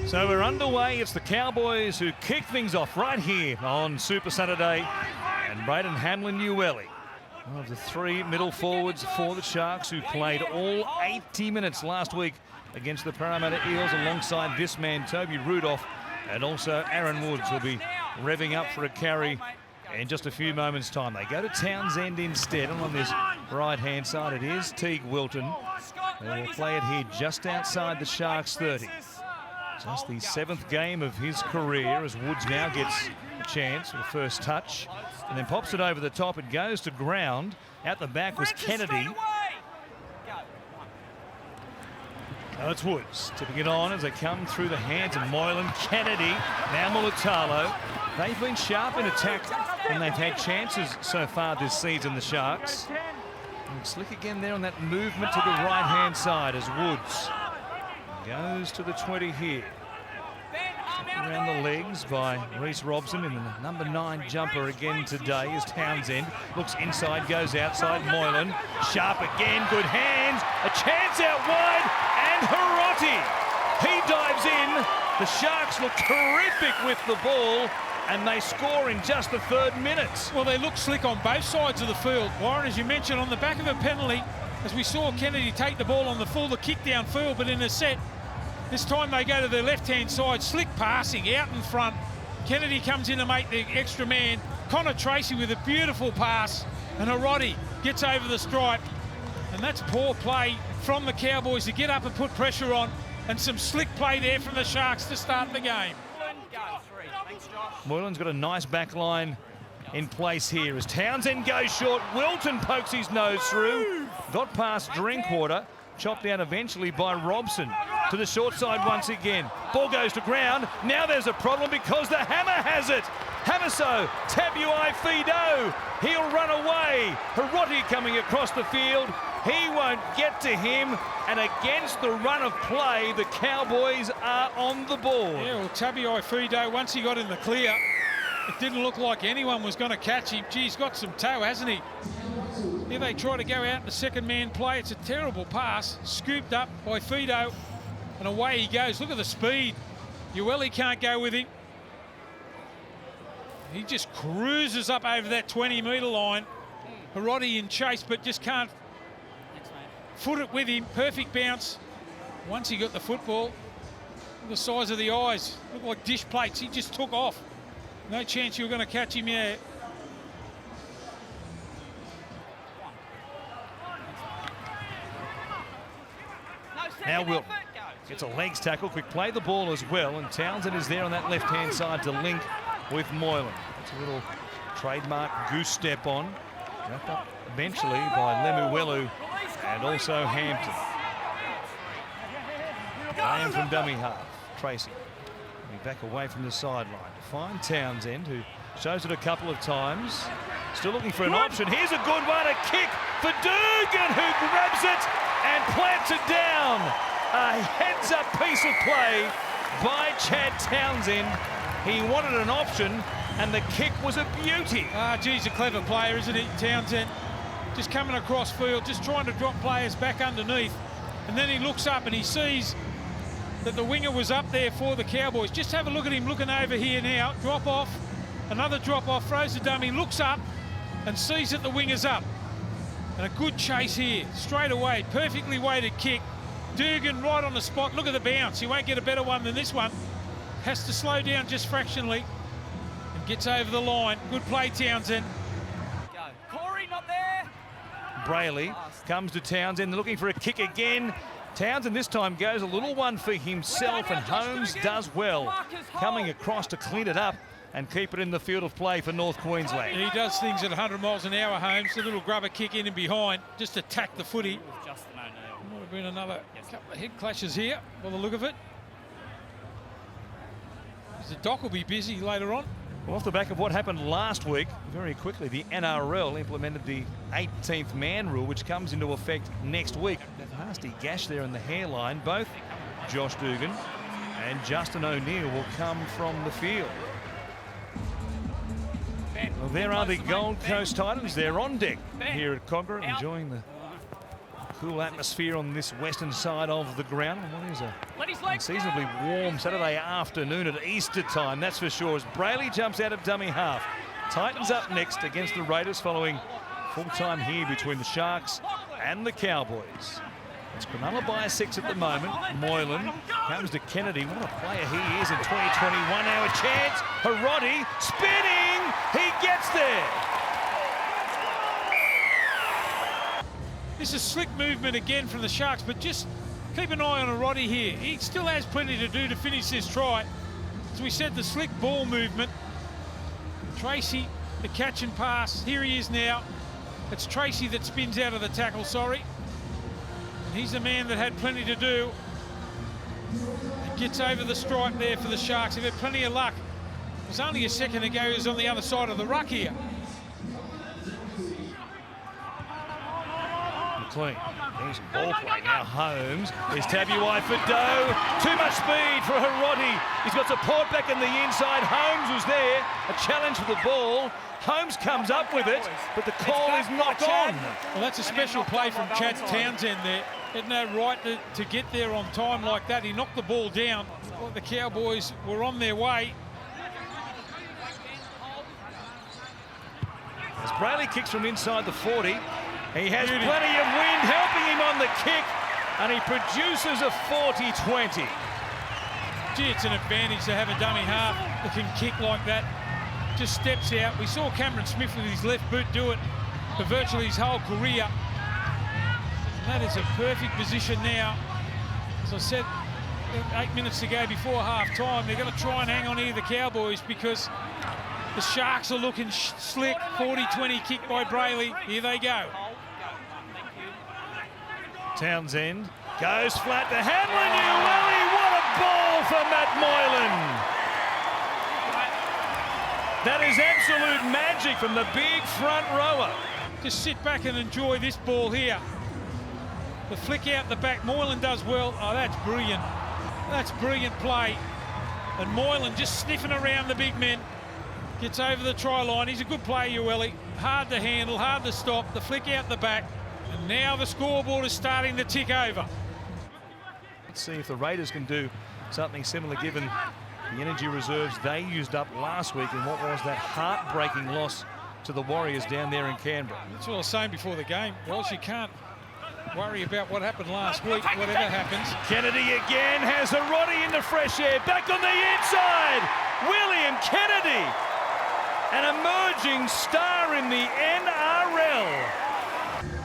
So we're underway. It's the Cowboys who kick things off right here on Super Saturday. And Braden Hamlin-Uele, one of the three middle forwards for the Sharks, who played all 80 minutes last week against the Parramatta Eels alongside this man, Toby Rudolph, and also Aaron Woods will be revving up for a carry in just a few moments' time. They go to Townsend instead, and on this right-hand side it is Teague Wilton. They will play it here just outside the Sharks' 30. Just the 7th game of his career as Woods now gets a chance for the first touch and then pops it over the top. It goes to ground. Out the back was Kennedy. Now it's Woods tipping it on as they come through the hands of Moylan. Kennedy, now Mulatalo. They've been sharp in attack and they've had chances so far this season, the Sharks. And slick again there on that movement to the right-hand side as Woods goes to the 20 here. Around the legs by Reece Robson in the number 9 jumper again today as Townsend looks inside, goes outside. Moylan, sharp again, good hands, a chance out wide, and Hiroti, he dives in. The Sharks look terrific with the ball, and they score in just the 3rd minute. Well, they look slick on both sides of the field. Warren, as you mentioned, on the back of a penalty, as we saw Kennedy take the ball on the full, the kick downfield, but in a set, this time they go to the left-hand side, slick passing out in front. Kennedy comes in to make the extra man. Connor Tracy with a beautiful pass, and Hiroti gets over the stripe. And that's poor play from the Cowboys to get up and put pressure on, and some slick play there from the Sharks to start the game. Moylan's got a nice back line in place here as Townsend goes short. Wilton pokes his nose through, got past Drinkwater, chopped down eventually by Robson. To the short side once again. Ball goes to ground. Now there's a problem because the hammer has it. Hamaso, Tabuai Fido. He'll run away. Hiroti coming across the field. He won't get to him. And against the run of play, the Cowboys are on the board. Yeah, well, Tabuai Fido, once he got in the clear, it didn't look like anyone was going to catch him. Gee, he's got some toe, hasn't he? Here they try to go out in the second man play. It's a terrible pass, scooped up by Fido, and away he goes. Look at the speed. Uele can't go with him. He just cruises up over that 20-metre line. Hiroti in chase, but just can't foot it with him. Perfect bounce. Once he got the football, the size of the eyes look like dish plates. He just took off. No chance you were going to catch him there. Now Wilton gets a legs tackle, quick play the ball as well, and Townsend is there on that left-hand side to link with Moylan. It's a little trademark goose step on, wrapped up eventually by Lemuelu and also Hampton. Graham from dummy half. Tracy will be back away from the sideline to find Townsend, who shows it a couple of times. Still looking for an option. Here's a good one, a kick for Dugan, who grabs it and plants it down. A heads-up piece of play by Chad Townsend. He wanted an option, and the kick was a beauty. Geez, a clever player, isn't he, Townsend? Just coming across field, just trying to drop players back underneath. And then he looks up and he sees that the winger was up there for the Cowboys. Just have a look at him looking over here now. Drop off, another drop off, throws the dummy, looks up and sees that the winger's up. And a good chase here, straight away, perfectly weighted kick. Dugan right on the spot. Look at the bounce. He won't get a better one than this one. Has to slow down just fractionally and gets over the line. Good play, Townsend. Go. Corey, not there. Brayley comes to Townsend, looking for a kick again. Townsend this time goes a little one for himself, and Holmes does well, coming across to clean it up and keep it in the field of play for North Queensland. He does things at 100 miles an hour, Holmes. A little grubber kick in and behind, just attack the footy. Might have been another couple of head clashes here, by the look of it. The dock will be busy later on. Well, off the back of what happened last week, very quickly, the NRL implemented the 18th man rule, which comes into effect next week. Nasty gash there in the hairline. Both Josh Dugan and Justin O'Neill will come from the field. Well, there are the Gold Coast Titans. They're on deck here at Cogra, enjoying the cool atmosphere on this western side of the ground. What is a unseasonably warm Saturday afternoon at Easter time, that's for sure, as Brayley jumps out of dummy half. Titans up next against the Raiders following full time here between the Sharks and the Cowboys. It's Cronulla by 6 at the moment. Moylan comes to Kennedy. What a player he is in 2021. Now a chance. Hiroti spinning. He gets there. This is slick movement again from the Sharks, but just keep an eye on Hiroti here. He still has plenty to do to finish this try. As we said, the slick ball movement. Tracy, the catch and pass. Here he is now. It's Tracy that spins out of the tackle, sorry. He's the man that had plenty to do. He gets over the stripe there for the Sharks. They've had plenty of luck. It was only a second ago he was on the other side of the ruck here. McLean, here's ball play now. Holmes, there's Tabuai for Doe. Too much speed for Hiroti. He's got support back in the inside. Holmes was there. A challenge for the ball. Holmes comes up with it, but the call is not on. Well, that's a special play from Chad Townsend there. He had no right to get there on time like that. He knocked the ball down. Well, the Cowboys were on their way. As Brayley kicks from inside the 40, he has plenty of wind helping him on the kick, and he produces a 40-20. Gee, it's an advantage to have a dummy half that can kick like that. Just steps out. We saw Cameron Smith with his left boot do it for virtually his whole career. And that is a perfect position now. As I said 8 minutes to go before half-time, they're going to try and hang on here, the Cowboys, because the Sharks are looking slick. 40-20 kick by Brayley. Here they go. Townsend goes flat to Hamlin. What a ball for Matt Moylan. That is absolute magic from the big front rower. Just sit back and enjoy this ball here. The flick out the back, Moylan does well. Oh, that's brilliant. That's brilliant play. And Moylan just sniffing around the big men. Gets over the try line. He's a good player, Ueli. Hard to handle, hard to stop. The flick out the back. And now the scoreboard is starting to tick over. Let's see if the Raiders can do something similar given the energy reserves they used up last week in what was that heartbreaking loss to the Warriors down there in Canberra. That's what I was saying before the game. Well, you can't worry about what happened last week, whatever happens. Kennedy again has Hiroti into fresh air. Back on the inside. William Kennedy, an emerging star in the NRL.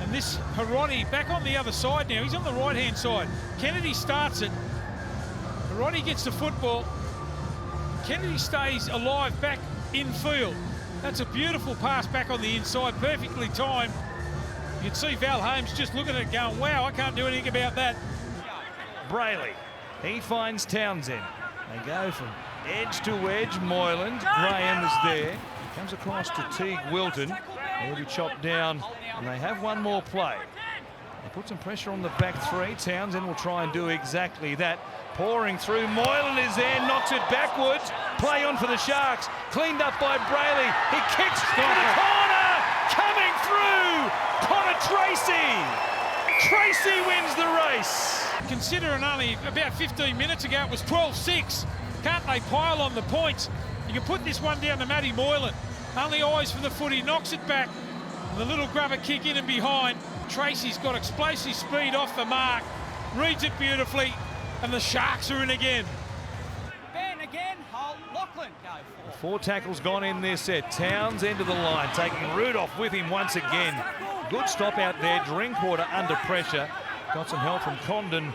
And this Hiroti back on the other side now. He's on the right-hand side. Kennedy starts it. Hiroti gets the football. Kennedy stays alive back in field. That's a beautiful pass back on the inside, perfectly timed. You can see Val Holmes just looking at it going, wow, I can't do anything about that. Brayley, he finds Townsend. They go from edge to edge. Moylan, Graham is there. He comes across to Teague Wilton. He'll be chopped down, and they have one more play. They put some pressure on the back three. Townsend will try and do exactly that. Pouring through, Moylan is there, knocks it backwards. Play on for the Sharks, cleaned up by Brayley. He kicks into the corner, coming through, Connor Tracy. Tracy wins the race. Considering only about 15 minutes ago it was 12-6, can't they pile on the points? You can put this one down to Matty Moylan. Only eyes for the footy, knocks it back. The little grubber kick in and behind. Tracy's got explosive speed off the mark, reads it beautifully, and the Sharks are in again. Ben again, Lachlan go for. 4 tackles gone in this set. Townsend to the line, taking Rudolph with him once again. Good stop out there. Drinkwater under pressure. Got some help from Condon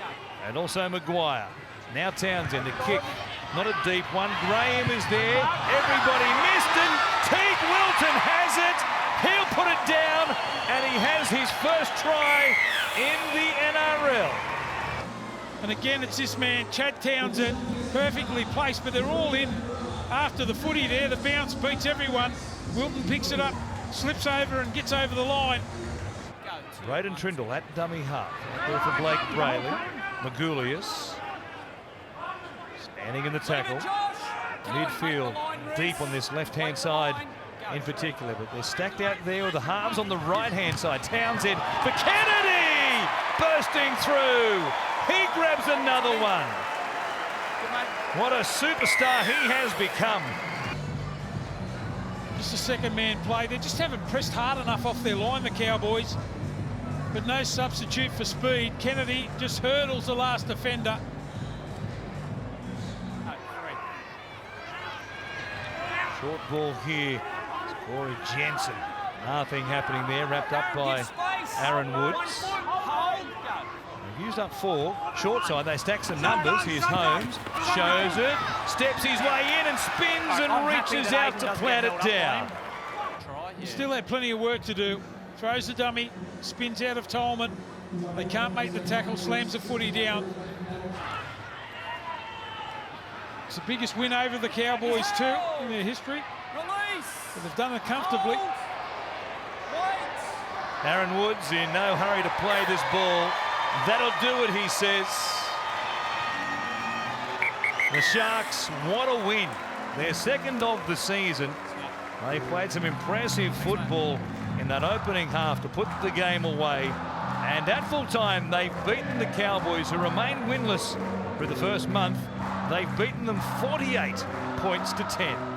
and also Maguire. Now Townsend, a kick. Not a deep one. Graham is there. Everybody missed it. Teague Wilton has it. He'll put it down, and he has his first try in the NRL. And again, it's this man, Chad Townsend, perfectly placed, but they're all in after the footy there. The bounce beats everyone. Wilton picks it up, slips over and gets over the line. Braden Trindle at dummy half. Ball for Blake Brayley. Magulius standing in the tackle. Midfield deep on this left-hand side in particular, but they're stacked out there with the halves on the right-hand side. Townsend for Kennedy! bursting through. He grabs another one. What a superstar he has become. Just a second man play. They just haven't pressed hard enough off their line, the Cowboys. But no substitute for speed. Kennedy just hurdles the last defender. Short ball here. Corey Jensen. Nothing happening there. Wrapped up by Aaron Woods. They've used up 4. Short side, they stack some numbers. Here's Holmes. Shows it. Steps his way in and spins and reaches out to plant it down. He still had plenty of work to do. Throws the dummy. Spins out of Tolman. They can't make the tackle. Slams the footy down. It's the biggest win over the Cowboys too in their history. But they've done it comfortably. Aaron Woods in no hurry to play this ball. That'll do it, he says. The Sharks, what a win. Their second of the season. They played some impressive football in that opening half to put the game away. And at full time, they've beaten the Cowboys, who remain winless for the first month. They've beaten them 48 points to 10.